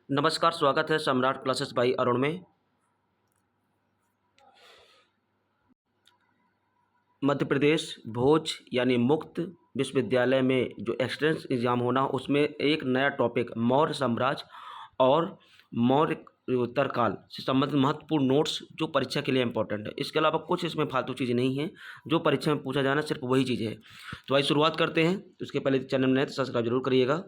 नमस्कार, स्वागत है सम्राट क्लासेस बाई अरुण में। मध्य प्रदेश भोज यानी मुक्त विश्वविद्यालय में जो एंट्रेंस एग्ज़ाम होना, उसमें एक नया टॉपिक मौर्य साम्राज्य और मौर्य उत्तरकाल से संबंधित महत्वपूर्ण नोट्स जो परीक्षा के लिए इंपॉर्टेंट है। इसके अलावा कुछ इसमें फालतू चीज़ें नहीं हैं, जो परीक्षा में पूछा जाना सिर्फ वही चीज़ें हैं। तो आइए शुरुआत करते हैं। तो इसके पहले चैनल में नए तो सब्सक्राइब जरूर करिएगा।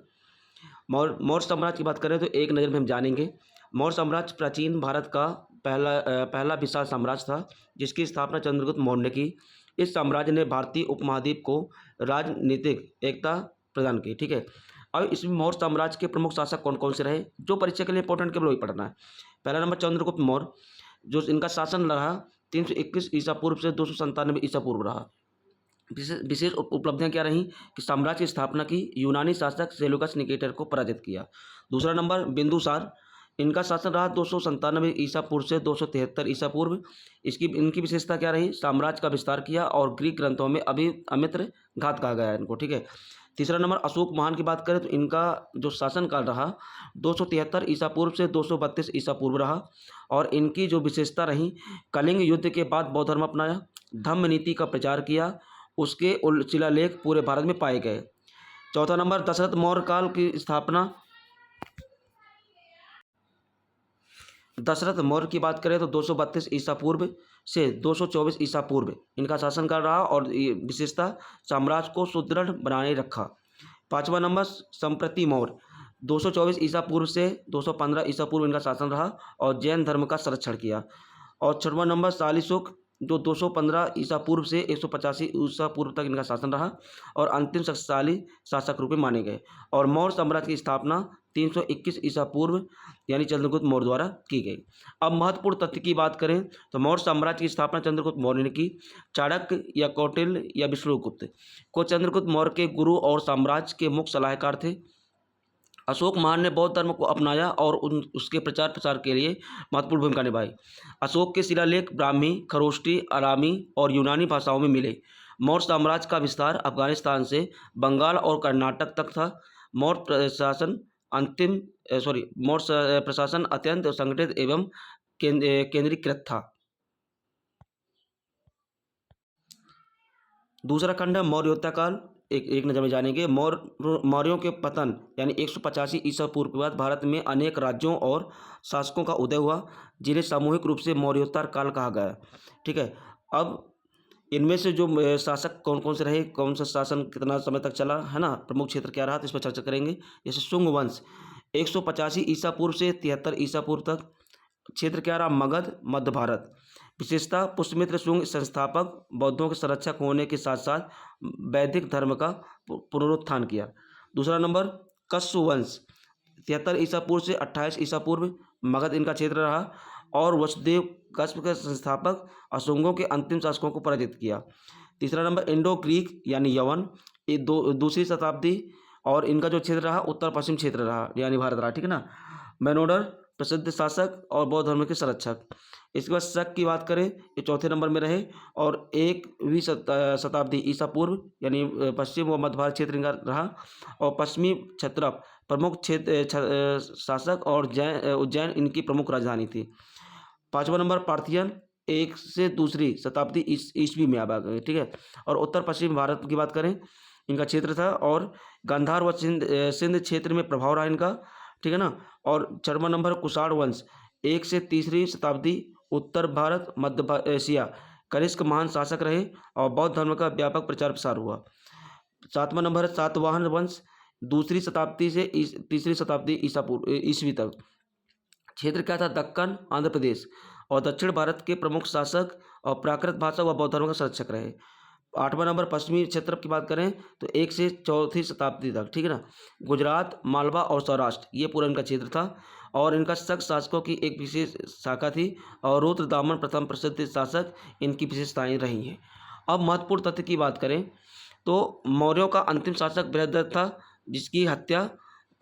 मौर्य साम्राज्य की बात करें तो एक नज़र में हम जानेंगे। मौर्य साम्राज्य प्राचीन भारत का पहला विशाल साम्राज्य था, जिसकी स्थापना चंद्रगुप्त मौर्य ने की। इस साम्राज्य ने भारतीय उपमहाद्वीप को राजनीतिक एकता प्रदान की। ठीक है, अब इसमें मौर्य साम्राज्य के प्रमुख शासक कौन कौन से रहे, जो परीक्षा के लिए इंपॉर्टेंट केवल वही पढ़ना है। पहला नंबर चंद्रगुप्त मौर्य, जो इनका शासन रहा 321 ईसा पूर्व से 297 ईसा पूर्व रहा। विशेष उपलब्धियां क्या रहीं कि साम्राज्य की स्थापना की, यूनानी शासक सेल्यूकस निकेटर को पराजित किया। दूसरा नंबर बिंदुसार, इनका शासन रहा 297 ईसा पूर्व से 273 ईसा पूर्व। इनकी विशेषता क्या रही, साम्राज्य का विस्तार किया और ग्रीक ग्रंथों में अमित्र घात कहा गया है इनको। ठीक है, तीसरा नंबर अशोक महान की बात करें तो इनका जो शासनकाल रहा 273 ईसा पूर्व से 232 ईसा पूर्व रहा। और इनकी जो विशेषता रही, कलिंग युद्ध के बाद बौद्ध धर्म अपनाया, धम्म नीति का प्रचार किया, उसके शिलालेख पूरे भारत में पाए गए। चौथा नंबर दशरथ मौर्य काल की स्थापना। दशरथ मौर्य की बात करें तो 232 ईसा पूर्व से 224 ईसा पूर्व इनका शासनकाल रहा और ये विशेषता साम्राज्य को सुदृढ़ बनाए रखा। पांचवा नंबर संप्रति मौर्य, 224 ईसा पूर्व से 215 ईसा पूर्व इनका शासन रहा और जैन धर्म का संरक्षण किया। और छठवां नंबर शालिशुक, जो 215 ईसा पूर्व से 185 ईसा पूर्व तक इनका शासन रहा और अंतिम शक्तिशाली शासक रूप में माने गए। और मौर्य साम्राज्य की स्थापना 321 ईसा पूर्व यानी चंद्रगुप्त मौर्य द्वारा की गई। अब महत्वपूर्ण तथ्य की बात करें तो मौर्य साम्राज्य की स्थापना चंद्रगुप्त मौर्य ने की। चाणक्य या कौटिल्य या विष्णुगुप्त को चंद्रगुप्त मौर्य के गुरु और साम्राज्य के मुख्य सलाहकार थे। अशोक महान ने बौद्ध धर्म को अपनाया और उसके प्रचार प्रसार के लिए महत्वपूर्ण भूमिका निभाई। अशोक के शिलालेख ब्राह्मी, खरोष्टी, अरामी और यूनानी भाषाओं में मिले। मौर्य साम्राज्य का विस्तार अफगानिस्तान से बंगाल और कर्नाटक तक था। मौर्य प्रशासन अत्यंत संगठित एवं केंद्रीकृत था। दूसरा खंड है मौर्योत्तर काल। एक नज़र में जानेंगे। मौर्यों के पतन यानी 185 ईसा पूर्व के बाद भारत में अनेक राज्यों और शासकों का उदय हुआ, जिन्हें सामूहिक रूप से मौर्योत्तर काल कहा गया। ठीक है, अब इनमें से जो शासक कौन कौन से रहे, कौन सा शासन कितना समय तक चला है ना, प्रमुख क्षेत्र क्या रहा, तो इस पर चर्चा करेंगे। जैसे शुंग वंश 185 ईसा पूर्व से 73 ईसा पूर्व तक। क्षेत्र क्या रहा, मगध, मध्य भारत। विशेषता पुष्यमित्र शुंग संस्थापक, बौद्धों के संरक्षक होने के साथ साथ वैदिक धर्म का पुनरुत्थान किया। दूसरा नंबर कस्य वंश 73 ईसा पूर्व से 28 ईसा पूर्व, मगध इनका क्षेत्र रहा और वसुदेव कश्यप के संस्थापक अशोकों के अंतिम शासकों को पराजित किया। तीसरा नंबर इंडो ग्रीक यानी यवन, ये दूसरी शताब्दी और इनका जो क्षेत्र रहा उत्तर पश्चिम क्षेत्र रहा यानी भारत रहा। ठीक है ना। मेनोडर प्रसिद्ध शासक और बौद्ध धर्म के संरक्षक। इसके बाद शक की बात करें, ये चौथे नंबर में रहे और 1वीं शताब्दी ईसा पूर्व यानी पश्चिम व मध्य भारत क्षेत्र इनका रहा और पश्चिमी क्षत्रप प्रमुख क्षेत्र शासक और उज्जैन इनकी प्रमुख राजधानी थी। पांचवा नंबर पार्थियन 1 से 2री शताब्दी ईस्वी में आ गए। ठीक है, और उत्तर पश्चिम भारत की बात करें इनका क्षेत्र था और गांधार व सिंध क्षेत्र में प्रभाव रहा इनका। ठीक है ना। और 6वां नंबर कुषाण वंश 1 से 3री शताब्दी उत्तर भारत मध्य एशिया कनिष्क महान शासक रहे और बौद्ध धर्म का व्यापक प्रचार प्रसार हुआ। 7वां नंबर है सातवाहन वंश 2री शताब्दी से 3री शताब्दी ईस्वी तक। क्षेत्र क्या था, दक्कन, आंध्र प्रदेश और दक्षिण भारत के प्रमुख शासक और प्राकृत भाषा व बौद्ध धर्म का संरक्षक रहे। 8वां नंबर पश्चिमी क्षेत्र की बात करें तो 1 से 4री शताब्दी तक। ठीक है ना। गुजरात, मालवा और सौराष्ट्र ये पूरा इनका क्षेत्र था और इनका शक शासकों की एक विशेष शाखा थी और रुद्रदामन प्रथम प्रसिद्ध शासक इनकी विशेषताएं रही हैं। अब महत्वपूर्ण तथ्य की बात करें तो मौर्यों का अंतिम शासक बृहद्रथ था, जिसकी हत्या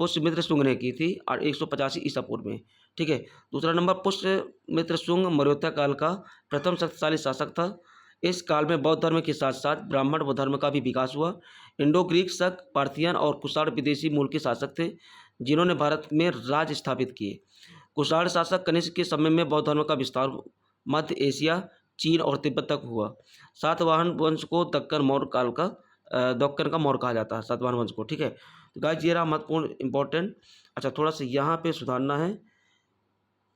पुष्यमित्र शुंग ने की थी और 185 ईसा पूर्व में। ठीक है। दूसरा नंबर पुष्यमित्र शुंग मौर्योत्तर काल का प्रथम शक्तिशाली शासक था। इस काल में बौद्ध धर्म के साथ साथ ब्राह्मण व धर्म का भी विकास हुआ। इंडो ग्रीक शक, पार्थियन और कुषाण विदेशी मूल के शासक थे, जिन्होंने भारत में राज्य स्थापित किए। कुषाण शासक कनिष्क के समय में बौद्ध धर्म का विस्तार मध्य एशिया, चीन और तिब्बत तक हुआ। सातवाहन वंश को दक्कन का मौर्य कहा जाता है, सातवाहन वंश को। ठीक है, तो गाइस ये रहा महत्वपूर्ण इंपॉर्टेंट। अच्छा, थोड़ा सा यहाँ पे सुधारना है।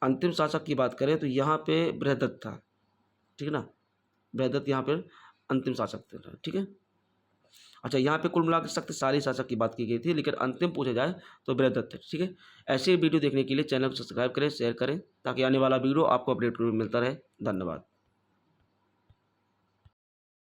अंतिम शासक की बात करें तो यहाँ पे बृहदत्त था, ठीक है ना, बृहदत्त यहाँ पे अंतिम शासक थे। ठीक है, अच्छा यहाँ पे कुल मिला के शक्तिशाली शासक की बात की गई थी, लेकिन अंतिम पूछा जाए तो बृहदत्त थे। ठीक है, ऐसे वीडियो देखने के लिए चैनल को सब्सक्राइब करें, शेयर करें, ताकि आने वाला वीडियो आपको अपडेट मिलता रहे। धन्यवाद।